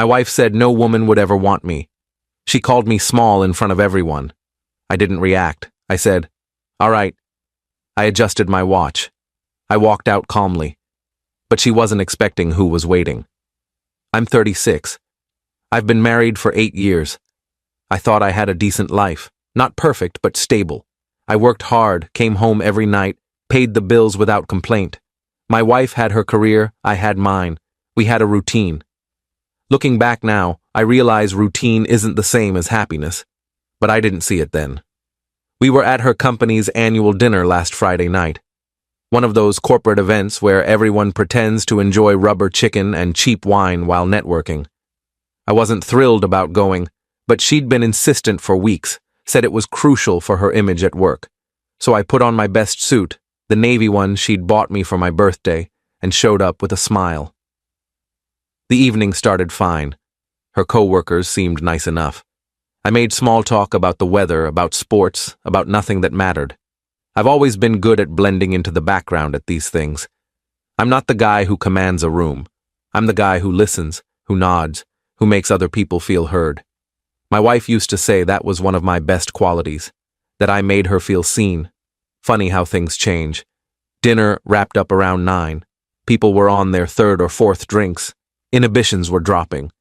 My wife said no woman would ever want me. She called me small in front of everyone. I didn't react. I said, "All right." I adjusted my watch. I walked out calmly. But she wasn't expecting who was waiting. I'm 36. I've been married for 8 years. I thought I had a decent life. Not perfect, but stable. I worked hard, came home every night, paid the bills without complaint. My wife had her career, I had mine. We had a routine. Looking back now, I realize routine isn't the same as happiness. But I didn't see it then. We were at her company's annual dinner last Friday night. One of those corporate events where everyone pretends to enjoy rubber chicken and cheap wine while networking. I wasn't thrilled about going, but she'd been insistent for weeks, said it was crucial for her image at work. So I put on my best suit, the navy one she'd bought me for my birthday, and showed up with a smile. The evening started fine. Her coworkers seemed nice enough. I made small talk about the weather, about sports, about nothing that mattered. I've always been good at blending into the background at these things. I'm not the guy who commands a room. I'm the guy who listens, who nods, who makes other people feel heard. My wife used to say that was one of my best qualities, that I made her feel seen. Funny how things change. Dinner wrapped up around 9. People were on their 3rd or 4th drinks. Inhibitions were dropping.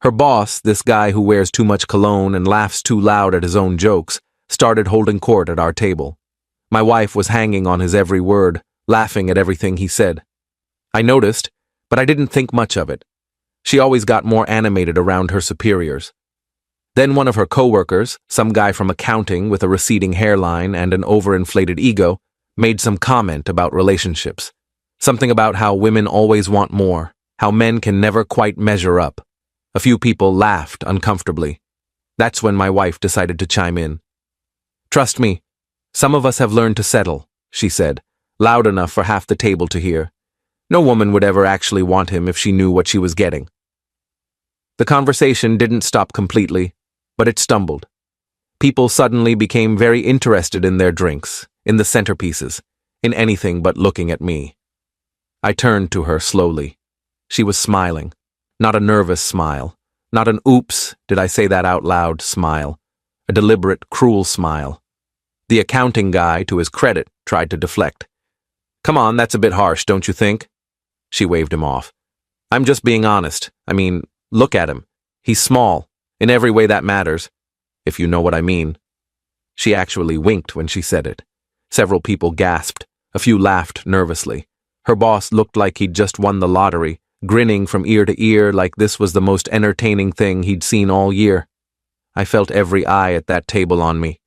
Her boss, this guy who wears too much cologne and laughs too loud at his own jokes, started holding court at our table. My wife was hanging on his every word, laughing at everything he said. I noticed, but I didn't think much of it. She always got more animated around her superiors. Then one of her coworkers, some guy from accounting with a receding hairline and an overinflated ego, made some comment about relationships. Something about how women always want more, how men can never quite measure up. A few people laughed uncomfortably. That's when my wife decided to chime in. "Trust me, some of us have learned to settle," she said, loud enough for half the table to hear. No woman would ever actually want him if she knew what she was getting. The conversation didn't stop completely, but it stumbled. People suddenly became very interested in their drinks, in the centerpieces, in anything but looking at me. I turned to her slowly. She was smiling, not a nervous smile, not an oops, did I say that out loud smile, a deliberate, cruel smile. The accounting guy, to his credit, tried to deflect. "Come on, that's a bit harsh, don't you think?" She waved him off. "I'm just being honest. I mean, look at him. He's small, in every way that matters, if you know what I mean." She actually winked when she said it. Several people gasped. A few laughed nervously. Her boss looked like he'd just won the lottery, grinning from ear to ear like this was the most entertaining thing he'd seen all year. I felt every eye at that table on me.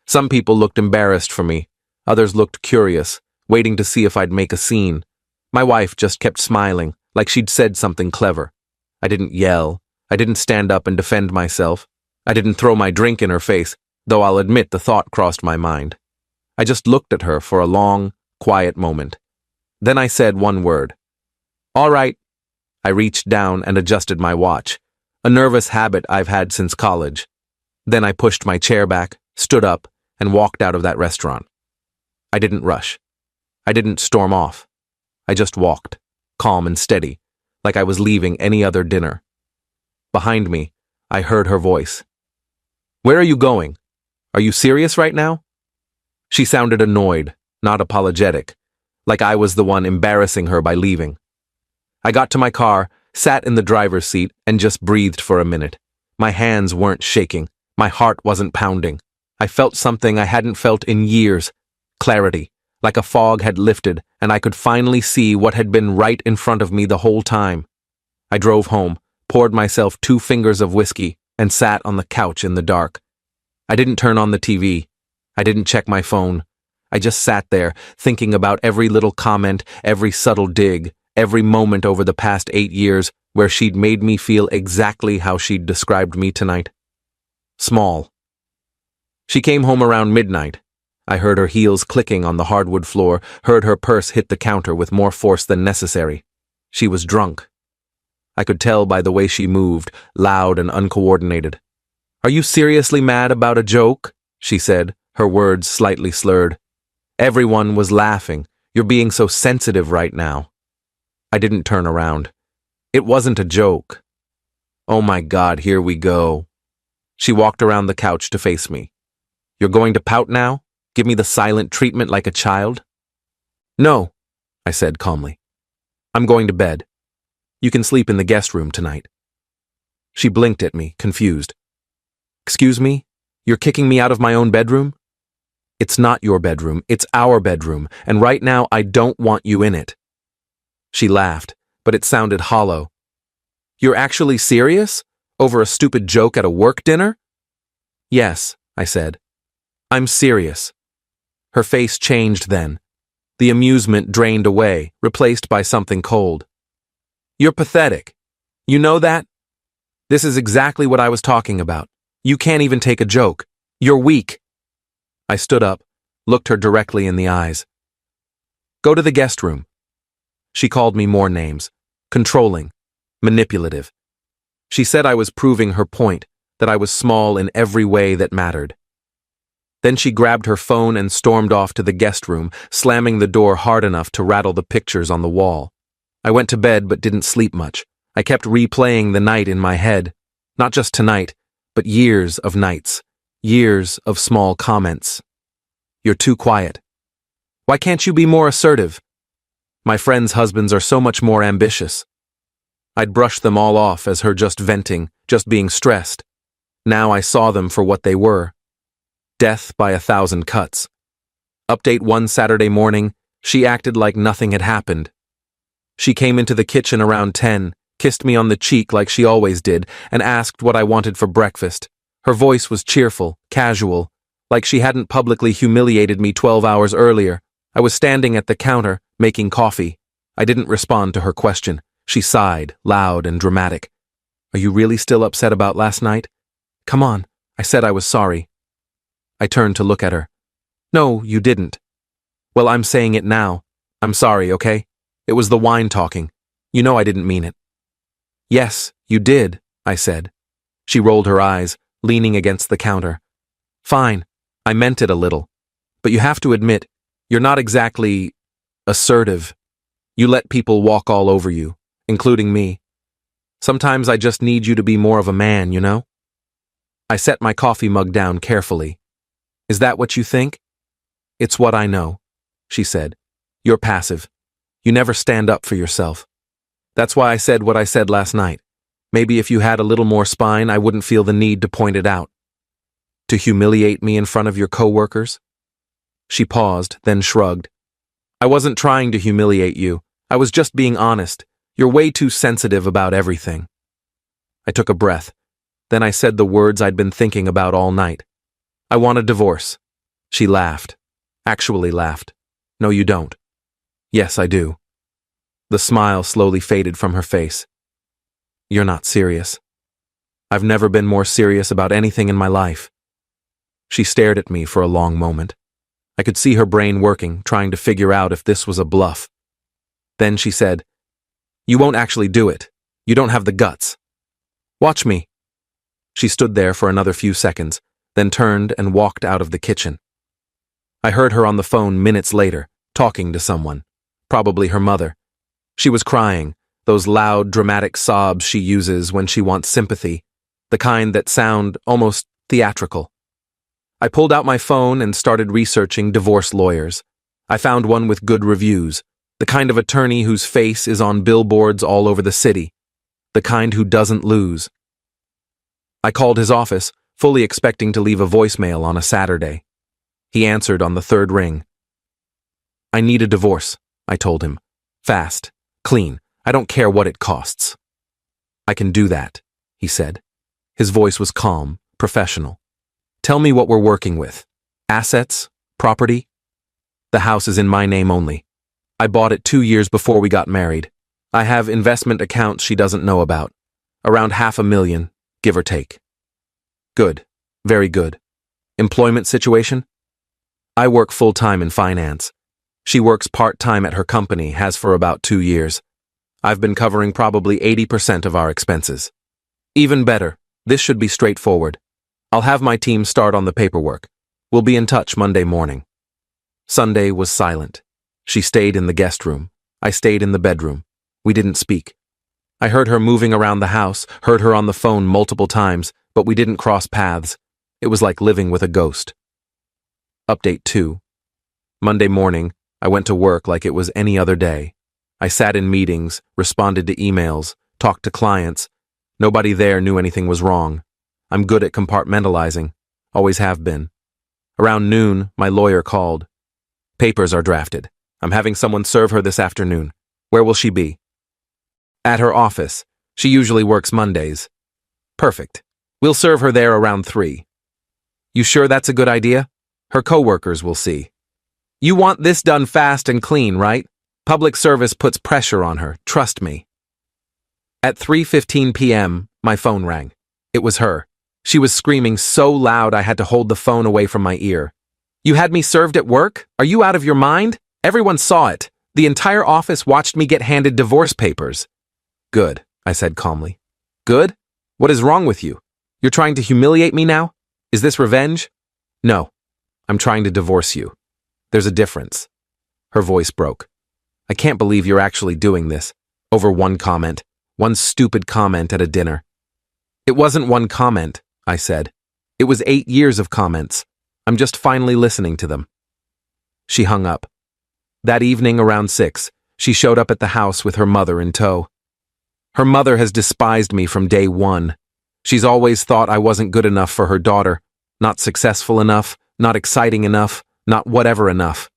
Some people looked embarrassed for me. Others looked curious, waiting to see if I'd make a scene. My wife just kept smiling, like she'd said something clever. I didn't yell. I didn't stand up and defend myself. I didn't throw my drink in her face, though I'll admit the thought crossed my mind. I just looked at her for a long, quiet moment. Then I said one word. "All right." I reached down and adjusted my watch, a nervous habit I've had since college. Then I pushed my chair back, stood up, and walked out of that restaurant. I didn't rush. I didn't storm off. I just walked, calm and steady, like I was leaving any other dinner. Behind me, I heard her voice. "Where are you going? Are you serious right now?" She sounded annoyed, not apologetic, like I was the one embarrassing her by leaving. I got to my car, sat in the driver's seat, and just breathed for a minute. My hands weren't shaking. My heart wasn't pounding. I felt something I hadn't felt in years. Clarity, like a fog had lifted, and I could finally see what had been right in front of me the whole time. I drove home, poured myself 2 fingers of whiskey, and sat on the couch in the dark. I didn't turn on the TV. I didn't check my phone. I just sat there, thinking about every little comment, every subtle dig, every moment over the past 8 years where she'd made me feel exactly how she'd described me tonight. Small. She came home around midnight. I heard her heels clicking on the hardwood floor, heard her purse hit the counter with more force than necessary. She was drunk. I could tell by the way she moved, loud and uncoordinated. "Are you seriously mad about a joke?" she said, her words slightly slurred. Everyone was laughing. "You're being so sensitive right now." I didn't turn around. "It wasn't a joke." Oh my God, here we go. She walked around the couch to face me. You're going to pout now? Give me the silent treatment like a child? No, I said calmly. I'm going to bed. You can sleep in the guest room tonight. She blinked at me, confused. Excuse me? You're kicking me out of my own bedroom? It's not your bedroom, it's our bedroom, and right now I don't want you in it. She laughed, but it sounded hollow. You're actually serious? Over a stupid joke at a work dinner? Yes, I said. I'm serious. Her face changed then. The amusement drained away, replaced by something cold. You're pathetic. You know that? This is exactly what I was talking about. You can't even take a joke. You're weak. I stood up, looked her directly in the eyes. Go to the guest room. She called me more names. Controlling. Manipulative. She said I was proving her point, that I was small in every way that mattered. Then she grabbed her phone and stormed off to the guest room, slamming the door hard enough to rattle the pictures on the wall. I went to bed but didn't sleep much. I kept replaying the night in my head. Not just tonight, but years of nights. Years of small comments. You're too quiet. Why can't you be more assertive? My friends' husbands are so much more ambitious. I'd brushed them all off as her just venting, just being stressed. Now I saw them for what they were. Death by 1,000 cuts. Update one Saturday morning, she acted like nothing had happened. She came into the kitchen around 10, kissed me on the cheek like she always did, and asked what I wanted for breakfast. Her voice was cheerful, casual, like she hadn't publicly humiliated me 12 hours earlier. I was standing at the counter, making coffee. I didn't respond to her question. She sighed, loud and dramatic. Are you really still upset about last night? Come on, I said I was sorry. I turned to look at her. No, you didn't. Well, I'm saying it now. I'm sorry, okay? It was the wine talking. You know I didn't mean it. Yes, you did, I said. She rolled her eyes, leaning against the counter. Fine, I meant it a little. But you have to admit, you're not exactly assertive. You let people walk all over you, including me. Sometimes I just need you to be more of a man, you know? I set my coffee mug down carefully. Is that what you think? It's what I know, she said. You're passive. You never stand up for yourself. That's why I said what I said last night. Maybe if you had a little more spine, I wouldn't feel the need to point it out. To humiliate me in front of your coworkers? She paused, then shrugged. I wasn't trying to humiliate you. I was just being honest. You're way too sensitive about everything. I took a breath. Then I said the words I'd been thinking about all night. I want a divorce. She laughed. Actually laughed. No, you don't. Yes, I do. The smile slowly faded from her face. You're not serious. I've never been more serious about anything in my life. She stared at me for a long moment. I could see her brain working, trying to figure out if this was a bluff. Then she said, You won't actually do it. You don't have the guts. Watch me. She stood there for another few seconds, then turned and walked out of the kitchen. I heard her on the phone minutes later, talking to someone, probably her mother. She was crying, those loud, dramatic sobs she uses when she wants sympathy, the kind that sound almost theatrical. I pulled out my phone and started researching divorce lawyers. I found one with good reviews, the kind of attorney whose face is on billboards all over the city, the kind who doesn't lose. I called his office, fully expecting to leave a voicemail on a Saturday. He answered on the third ring. I need a divorce, I told him. Fast, clean, I don't care what it costs. I can do that, he said. His voice was calm, professional. Tell me what we're working with. Assets? Property? The house is in my name only. I bought it 2 years before we got married. I have investment accounts she doesn't know about. Around $500,000, give or take. Good. Very good. Employment situation? I work full-time in finance. She works part-time at her company, has for about 2 years. I've been covering probably 80% of our expenses. Even better, this should be straightforward. I'll have my team start on the paperwork. We'll be in touch Monday morning. Sunday was silent. She stayed in the guest room. I stayed in the bedroom. We didn't speak. I heard her moving around the house, heard her on the phone multiple times, but we didn't cross paths. It was like living with a ghost. Update 2. Monday morning, I went to work like it was any other day. I sat in meetings, responded to emails, talked to clients. Nobody there knew anything was wrong. I'm good at compartmentalizing. Always have been. Around noon, my lawyer called. Papers are drafted. I'm having someone serve her this afternoon. Where will she be? At her office. She usually works Mondays. Perfect. We'll serve her there around 3. You sure that's a good idea? Her coworkers will see. You want this done fast and clean, right? Public service puts pressure on her, trust me. At 3:15 p.m., my phone rang. It was her. She was screaming so loud I had to hold the phone away from my ear. You had me served at work? Are you out of your mind? Everyone saw it. The entire office watched me get handed divorce papers. Good, I said calmly. Good? What is wrong with you? You're trying to humiliate me now? Is this revenge? No, I'm trying to divorce you. There's a difference. Her voice broke. I can't believe you're actually doing this. Over one comment. One stupid comment at a dinner. It wasn't one comment, I said. It was 8 years of comments. I'm just finally listening to them. She hung up. That evening around 6, she showed up at the house with her mother in tow. Her mother has despised me from day one. She's always thought I wasn't good enough for her daughter, not successful enough, not exciting enough, not whatever enough.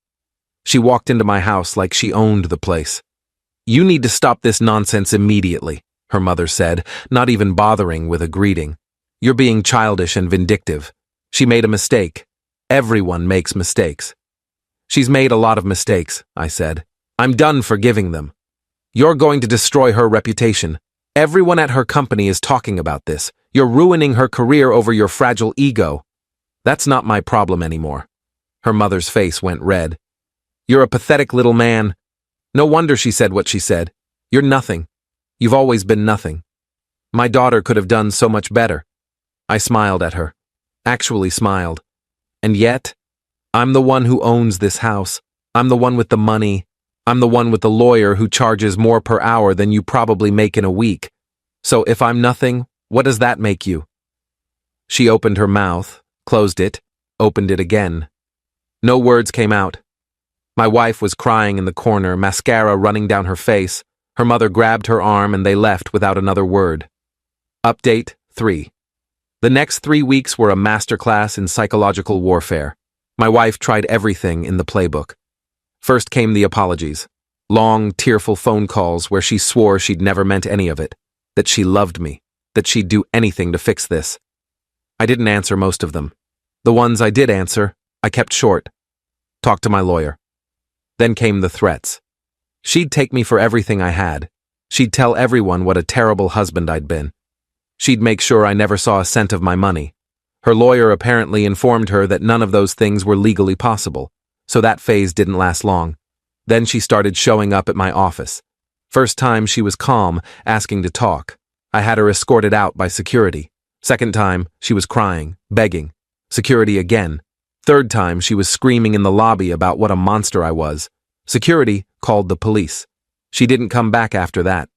She walked into my house like she owned the place. You need to stop this nonsense immediately, her mother said, not even bothering with a greeting. You're being childish and vindictive. She made a mistake. Everyone makes mistakes. She's made a lot of mistakes, I said. I'm done forgiving them. You're going to destroy her reputation. Everyone at her company is talking about this. You're ruining her career over your fragile ego. That's not my problem anymore. Her mother's face went red. You're a pathetic little man. No wonder she said what she said. You're nothing. You've always been nothing. My daughter could have done so much better. I smiled at her. Actually smiled. And yet, I'm the one who owns this house. I'm the one with the money. I'm the one with the lawyer who charges more per hour than you probably make in a week. So if I'm nothing, what does that make you? She opened her mouth, closed it, opened it again. No words came out. My wife was crying in the corner, mascara running down her face. Her mother grabbed her arm and they left without another word. Update 3. The next 3 weeks were a masterclass in psychological warfare. My wife tried everything in the playbook. First came the apologies. Long, tearful phone calls where she swore she'd never meant any of it, that she loved me, that she'd do anything to fix this. I didn't answer most of them. The ones I did answer, I kept short. Talked to my lawyer. Then came the threats. She'd take me for everything I had. She'd tell everyone what a terrible husband I'd been. She'd make sure I never saw a cent of my money. Her lawyer apparently informed her that none of those things were legally possible, so that phase didn't last long. Then she started showing up at my office. First time she was calm, asking to talk. I had her escorted out by security. Second time, she was crying, begging. Security again. Third time, she was screaming in the lobby about what a monster I was. Security called the police. She didn't come back after that.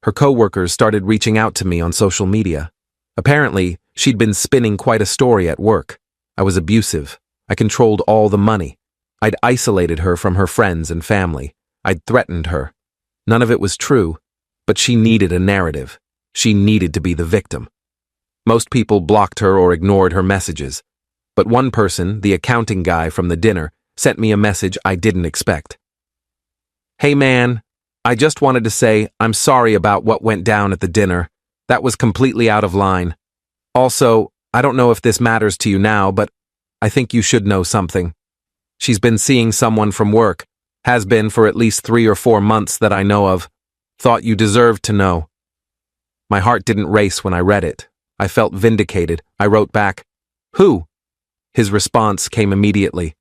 Her coworkers started reaching out to me on social media. Apparently, she'd been spinning quite a story at work. I was abusive. I controlled all the money. I'd isolated her from her friends and family. I'd threatened her. None of it was true, but she needed a narrative. She needed to be the victim. Most people blocked her or ignored her messages. But one person, the accounting guy from the dinner, sent me a message I didn't expect. Hey man, I just wanted to say I'm sorry about what went down at the dinner. That was completely out of line. Also, I don't know if this matters to you now, but I think you should know something. She's been seeing someone from work. Has been for at least 3 or 4 months that I know of. Thought you deserved to know. My heart didn't race when I read it. I felt vindicated. I wrote back, Who? His response came immediately.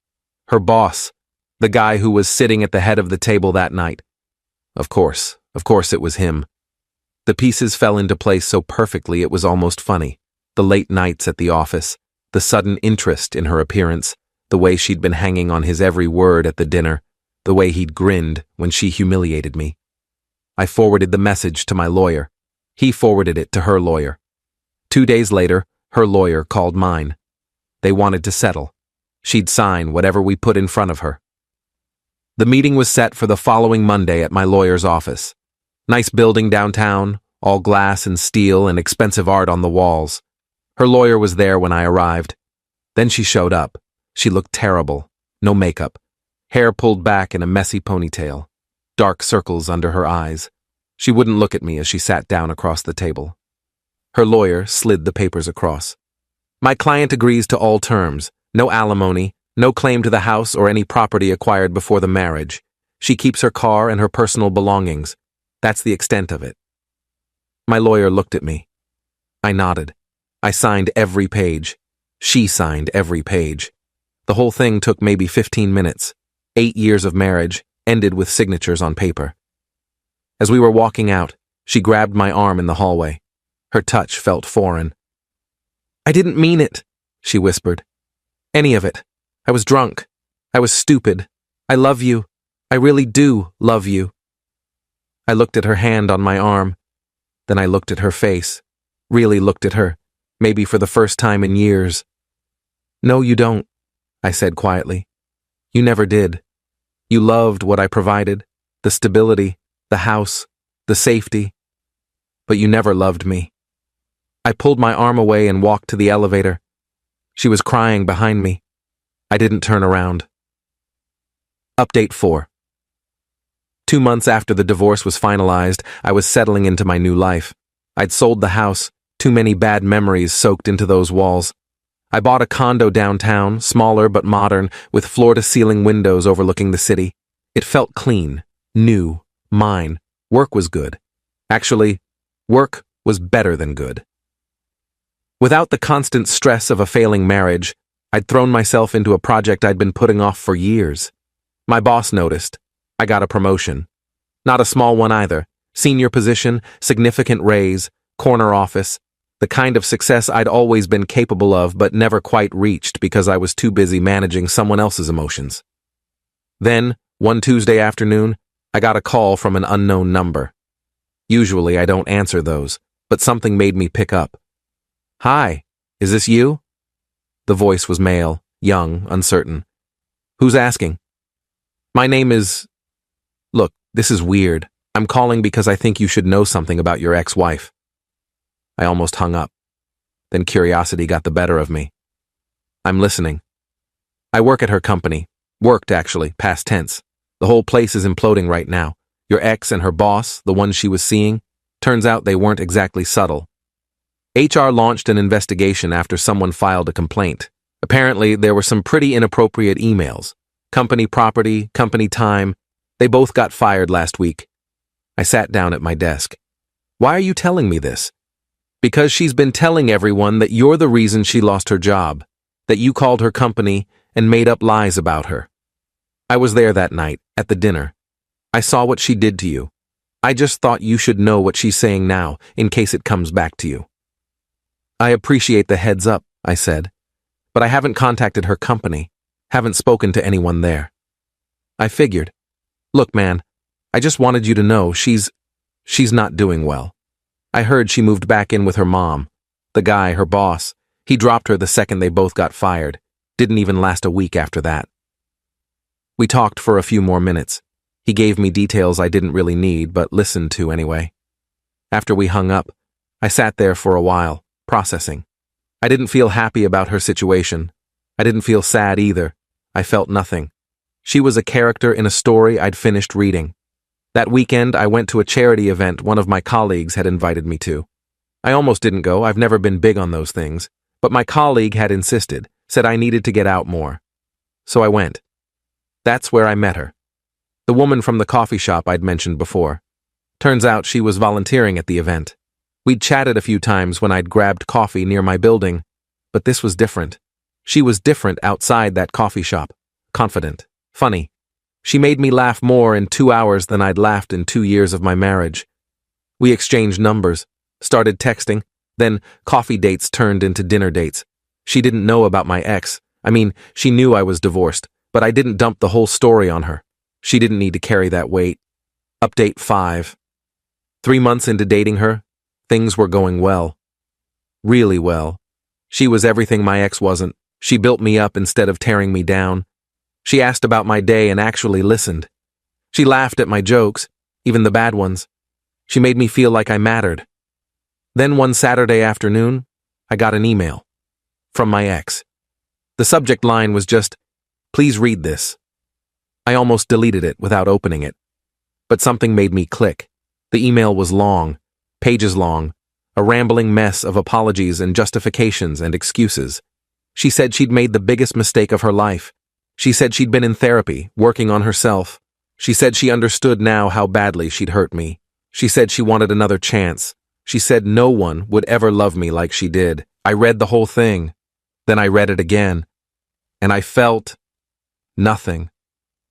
Her boss. The guy who was sitting at the head of the table that night. Of course it was him. The pieces fell into place so perfectly it was almost funny. The late nights at the office, the sudden interest in her appearance, the way she'd been hanging on his every word at the dinner, the way he'd grinned when she humiliated me. I forwarded the message to my lawyer. He forwarded it to her lawyer. 2 days later, her lawyer called mine. They wanted to settle. She'd sign whatever we put in front of her. The meeting was set for the following Monday at my lawyer's office. Nice building downtown, all glass and steel and expensive art on the walls. Her lawyer was there when I arrived. Then she showed up. She looked terrible. No makeup. Hair pulled back in a messy ponytail. Dark circles under her eyes. She wouldn't look at me as she sat down across the table. Her lawyer slid the papers across. My client agrees to all terms. No alimony, no claim to the house or any property acquired before the marriage. She keeps her car and her personal belongings. That's the extent of it. My lawyer looked at me. I nodded. I signed every page. She signed every page. The whole thing took maybe 15 minutes. 8 years of marriage ended with signatures on paper. As we were walking out, she grabbed my arm in the hallway. Her touch felt foreign. "I didn't mean it," she whispered. "Any of it. I was drunk. I was stupid. I love you. I really do love you." I looked at her hand on my arm. Then I looked at her face. Really looked at her, maybe for the first time in years. "No, you don't," I said quietly. "You never did. You loved what I provided, the stability, the house, the safety. But you never loved me." I pulled my arm away and walked to the elevator. She was crying behind me. I didn't turn around. Update 4. 2 months after the divorce was finalized, I was settling into my new life. I'd sold the house, too many bad memories soaked into those walls. I bought a condo downtown, smaller but modern, with floor-to-ceiling windows overlooking the city. It felt clean, new, mine. Work was good. Actually, work was better than good. Without the constant stress of a failing marriage, I'd thrown myself into a project I'd been putting off for years. My boss noticed. I got a promotion. Not a small one either. Senior position, significant raise, corner office. The kind of success I'd always been capable of but never quite reached because I was too busy managing someone else's emotions. Then, one Tuesday afternoon, I got a call from an unknown number. Usually I don't answer those, but something made me pick up. "Hi, is this you?" The voice was male, young, uncertain. "Who's asking?" "My name is..." "Look, this is weird. I'm calling because I think you should know something about your ex-wife." I almost hung up. Then curiosity got the better of me. "I'm listening." "I work at her company. Worked, actually, past tense. The whole place is imploding right now. Your ex and her boss, the one she was seeing, turns out they weren't exactly subtle. HR launched an investigation after someone filed a complaint. Apparently, there were some pretty inappropriate emails. Company property, company time. They both got fired last week." I sat down at my desk. "Why are you telling me this?" "Because she's been telling everyone that you're the reason she lost her job, that you called her company and made up lies about her. I was there that night, at the dinner. I saw what she did to you. I just thought you should know what she's saying now, in case it comes back to you." "I appreciate the heads up," I said, "but I haven't contacted her company, haven't spoken to anyone there." I figured. "Look, man, I just wanted you to know she's not doing well. I heard she moved back in with her mom. The guy, her boss, he dropped her the second they both got fired. Didn't even last a week after that." We talked for a few more minutes. He gave me details I didn't really need, but listened to anyway. After we hung up, I sat there for a while, processing. I didn't feel happy about her situation. I didn't feel sad either. I felt nothing. She was a character in a story I'd finished reading. That weekend, I went to a charity event one of my colleagues had invited me to. I almost didn't go, I've never been big on those things, but my colleague had insisted, said I needed to get out more. So I went. That's where I met her. The woman from the coffee shop I'd mentioned before. Turns out she was volunteering at the event. We'd chatted a few times when I'd grabbed coffee near my building, but this was different. She was different outside that coffee shop. Confident. Funny. She made me laugh more in 2 hours than I'd laughed in 2 years of my marriage. We exchanged numbers, started texting, then coffee dates turned into dinner dates. She didn't know about my ex. I mean, she knew I was divorced, but I didn't dump the whole story on her. She didn't need to carry that weight. Update 5. 3 months into dating her, things were going well. Really well. She was everything my ex wasn't. She built me up instead of tearing me down. She asked about my day and actually listened. She laughed at my jokes, even the bad ones. She made me feel like I mattered. Then one Saturday afternoon, I got an email from my ex. The subject line was just, "Please read this." I almost deleted it without opening it. But something made me click. The email was long, pages long, a rambling mess of apologies and justifications and excuses. She said she'd made the biggest mistake of her life. She said she'd been in therapy, working on herself. She said she understood now how badly she'd hurt me. She said she wanted another chance. She said no one would ever love me like she did. I read the whole thing. Then I read it again. And I felt nothing.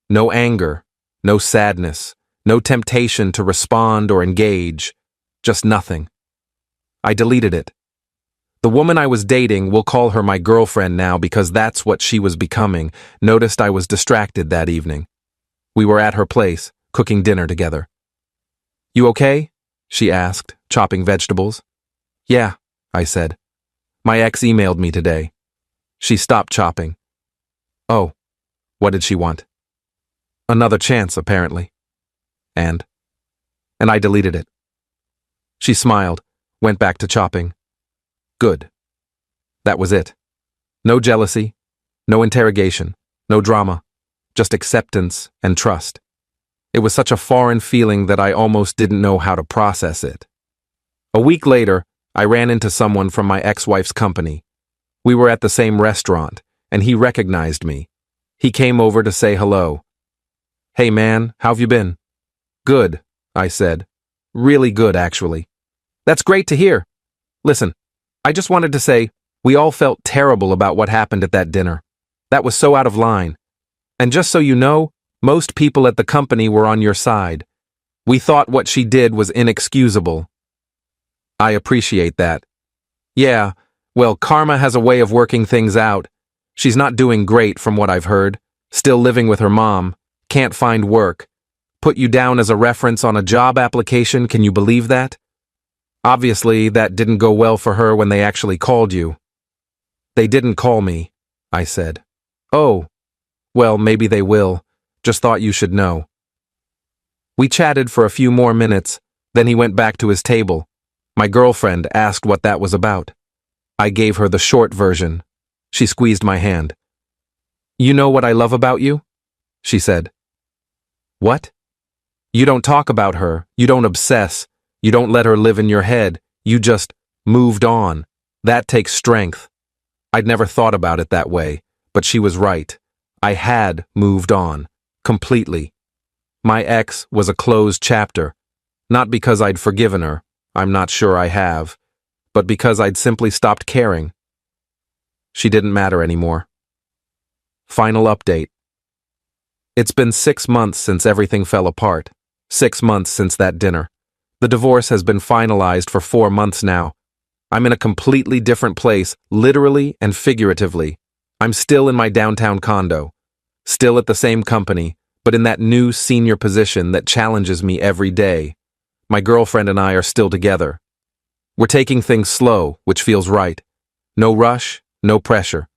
No anger, no sadness, no temptation to respond or engage. Just nothing. I deleted it. The woman I was dating, we'll call her my girlfriend now because that's what she was becoming, noticed I was distracted that evening. We were at her place, cooking dinner together. "You okay?" she asked, chopping vegetables. "Yeah," I said. "My ex emailed me today." She stopped chopping. "Oh, what did she want?" "Another chance, apparently." And I deleted it. She smiled, went back to chopping. Good. That was it. No jealousy, no interrogation, no drama, just acceptance and trust. It was such a foreign feeling that I almost didn't know how to process it. A week later, I ran into someone from my ex-wife's company. We were at the same restaurant, and he recognized me. He came over to say hello. "Hey man, how've you been?" "Good," I said. "Really good, actually." "That's great to hear. Listen, I just wanted to say, we all felt terrible about what happened at that dinner. That was so out of line. And just so you know, most people at the company were on your side. We thought what she did was inexcusable." "I appreciate that." "Yeah, well, karma has a way of working things out. She's not doing great from what I've heard. Still living with her mom. Can't find work. Put you down as a reference on a job application, can you believe that? Obviously, that didn't go well for her when they actually called you." "They didn't call me," I said. "Oh, well, maybe they will. Just thought you should know." We chatted for a few more minutes, then he went back to his table. My girlfriend asked what that was about. I gave her the short version. She squeezed my hand. "You know what I love about you?" she said. "What?" "You don't talk about her, you don't obsess, you don't let her live in your head, you just moved on. That takes strength." I'd never thought about it that way, but she was right. I had moved on, completely. My ex was a closed chapter, not because I'd forgiven her, I'm not sure I have, but because I'd simply stopped caring. She didn't matter anymore. Final update. It's been 6 months since everything fell apart. 6 months since that dinner. The divorce has been finalized for 4 months now. I'm in a completely different place, literally and figuratively. I'm still in my downtown condo, still at the same company, but in that new senior position that challenges me every day. My girlfriend and I are still together. We're taking things slow, which feels right. No rush, no pressure.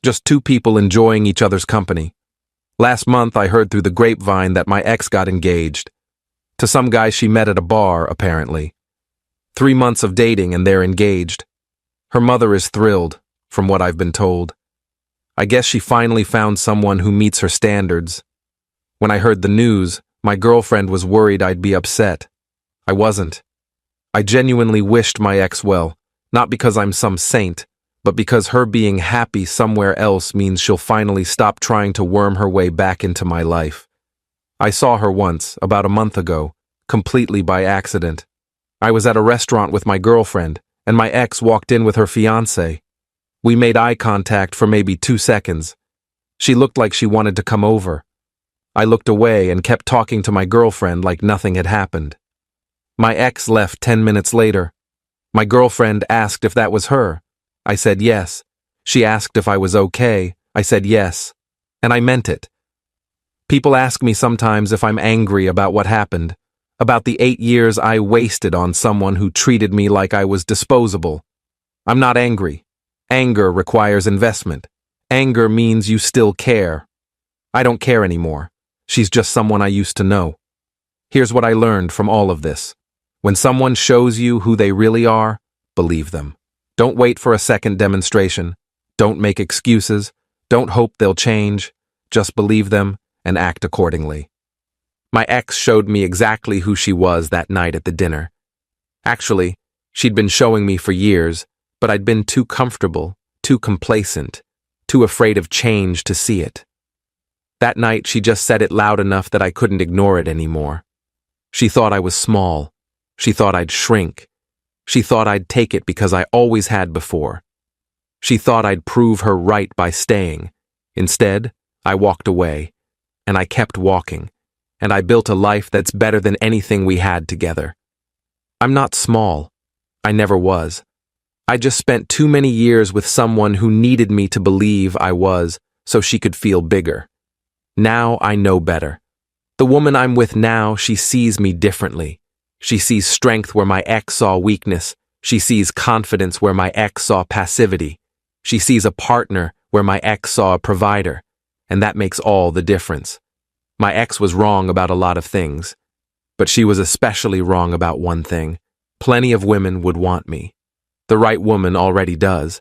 Just two people enjoying each other's company. Last month, I heard through the grapevine that my ex got engaged. To some guy she met at a bar, apparently. 3 months of dating and they're engaged. Her mother is thrilled, from what I've been told. I guess she finally found someone who meets her standards. When I heard the news, my girlfriend was worried I'd be upset. I wasn't. I genuinely wished my ex well, not because I'm some saint, but because her being happy somewhere else means she'll finally stop trying to worm her way back into my life. I saw her once, about a month ago, completely by accident. I was at a restaurant with my girlfriend, and my ex walked in with her fiancé. We made eye contact for maybe 2 seconds. She looked like she wanted to come over. I looked away and kept talking to my girlfriend like nothing had happened. My ex left 10 minutes later. My girlfriend asked if that was her. I said yes. She asked if I was okay. I said yes. And I meant it. People ask me sometimes if I'm angry about what happened. About the 8 years I wasted on someone who treated me like I was disposable. I'm not angry. Anger requires investment. Anger means you still care. I don't care anymore. She's just someone I used to know. Here's what I learned from all of this. When someone shows you who they really are, believe them. Don't wait for a second demonstration. Don't make excuses. Don't hope they'll change. Just believe them and act accordingly. My ex showed me exactly who she was that night at the dinner. Actually, she'd been showing me for years, but I'd been too comfortable, too complacent, too afraid of change to see it. That night, she just said it loud enough that I couldn't ignore it anymore. She thought I was small. She thought I'd shrink. She thought I'd take it because I always had before. She thought I'd prove her right by staying. Instead, I walked away, and I kept walking, and I built a life that's better than anything we had together. I'm not small. I never was. I just spent too many years with someone who needed me to believe I was so she could feel bigger. Now I know better. The woman I'm with now, she sees me differently. She sees strength where my ex saw weakness. She sees confidence where my ex saw passivity. She sees a partner where my ex saw a provider. And that makes all the difference. My ex was wrong about a lot of things, but she was especially wrong about one thing. Plenty of women would want me. The right woman already does.